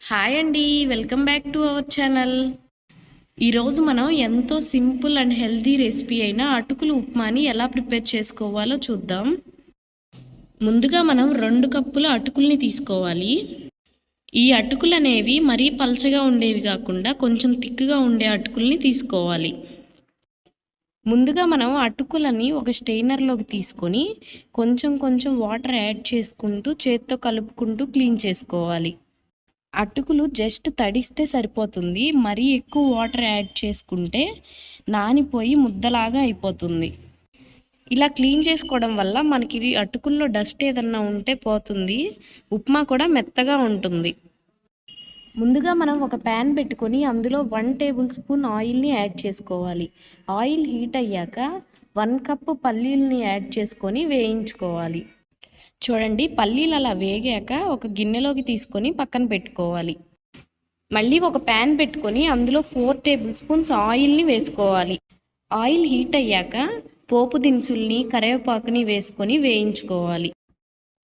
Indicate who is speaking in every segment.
Speaker 1: Hi అండి, welcome back to our channel. ఈరోజు మనం ఎంతో సింపుల్ అండ్ హెల్దీ రెసిపీ అయిన అటుకుల ఉప్మాని ఎలా ప్రిపేర్ చేసుకోవాలో చూద్దాం. ముందుగా మనం 2 కప్పుల అటుకుల్ని తీసుకోవాలి. ఈ అటుకులు అనేవి మరీ పల్చగా ఉండేవి కాకుండా కొంచెం థిక్గా ఉండే అటుకుల్ని తీసుకోవాలి. ముందుగా మనం అటుకులని ఒక స్ట్రెయినర్లోకి తీసుకొని కొంచెం కొంచెం వాటర్ యాడ్ చేసుకుంటూ చేత్తో కలుపుకుంటూ క్లీన్ చేసుకోవాలి. అటుకులు జస్ట్ తడిస్తే సరిపోతుంది, మరీ ఎక్కువ వాటర్ యాడ్ చేసుకుంటే నానిపోయి ముద్దలాగా అయిపోతుంది. ఇలా క్లీన్ చేసుకోవడం వల్ల మనకి అటుకుల్లో డస్ట్ ఏదన్నా ఉంటే పోతుంది, ఉప్మా కూడా మెత్తగా ఉంటుంది. ముందుగా మనం ఒక ప్యాన్ పెట్టుకొని అందులో 1 టేబుల్ స్పూన్ ఆయిల్ని యాడ్ చేసుకోవాలి. ఆయిల్ హీట్ అయ్యాక 1 కప్పు పల్లీలని యాడ్ చేసుకొని వేయించుకోవాలి. చూడండి, పల్లీలు అలా వేగాక ఒక గిన్నెలోకి తీసుకొని పక్కన పెట్టుకోవాలి. మళ్ళీ ఒక ప్యాన్ పెట్టుకొని అందులో 4 టేబుల్ స్పూన్స్ ఆయిల్ని వేసుకోవాలి. ఆయిల్ హీట్ అయ్యాక పోపు దినుసుల్ని కరివేపాకుని వేసుకొని వేయించుకోవాలి.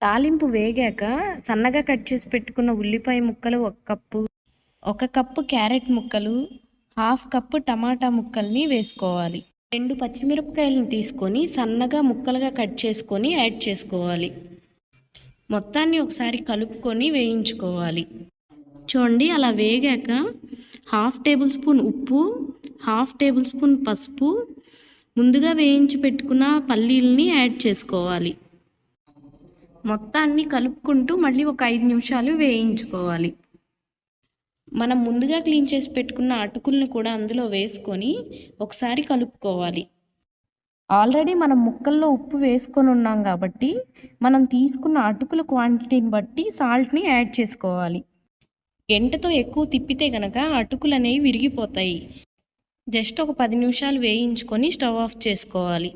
Speaker 1: తాలింపు వేగాక సన్నగా కట్ చేసి పెట్టుకున్న ఉల్లిపాయ ముక్కలు 1 కప్పు, 1 కప్పు క్యారెట్ ముక్కలు, 1/2 కప్పు టమాటా ముక్కల్ని వేసుకోవాలి. 2 పచ్చిమిరపకాయలను తీసుకొని సన్నగా ముక్కలుగా కట్ చేసుకొని యాడ్ చేసుకోవాలి. మొత్తాన్ని ఒకసారి కలుపుకొని వేయించుకోవాలి. చూడండి, అలా వేగాక 1/2 టేబుల్ స్పూన్ ఉప్పు, 1/2 టేబుల్ స్పూన్ పసుపు, ముందుగా వేయించి పెట్టుకున్న పల్లీలని యాడ్ చేసుకోవాలి. మొత్తాన్ని కలుపుకుంటూ మళ్ళీ ఒక 5 నిమిషాలు వేయించుకోవాలి. మనం ముందుగా క్లీన్ చేసి పెట్టుకున్న అటుకుల్ని కూడా అందులో వేసుకొని ఒకసారి కలుపుకోవాలి. ఆల్రెడీ మనం ముక్కల్లో ఉప్పు వేసుకొని ఉన్నాం కాబట్టి మనం తీసుకున్న అటుకుల క్వాంటిటీని బట్టి సాల్ట్ని యాడ్ చేసుకోవాలి. గంటతో ఎక్కువ తిప్పితే కనుక అటుకులు అనేవి విరిగిపోతాయి. జస్ట్ ఒక 10 నిమిషాలు వేయించుకొని స్టవ్ ఆఫ్ చేసుకోవాలి.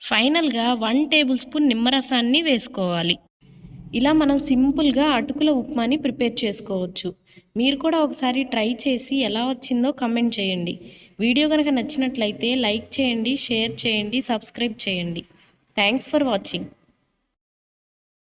Speaker 1: ఫైనల్గా 1 టేబుల్ స్పూన్ నిమ్మరసాన్ని వేసుకోవాలి. ఇలా మనం సింపుల్గా అటుకుల ఉప్మాని ప్రిపేర్ చేసుకోవచ్చు. మీరు కూడా ఒకసారి ట్రై చేసి ఎలా వచ్చిందో కమెంట్ చేయండి. వీడియో కనుక నచ్చినట్లయితే లైక్ చేయండి, షేర్ చేయండి, సబ్స్క్రైబ్ చేయండి. Thanks for watching.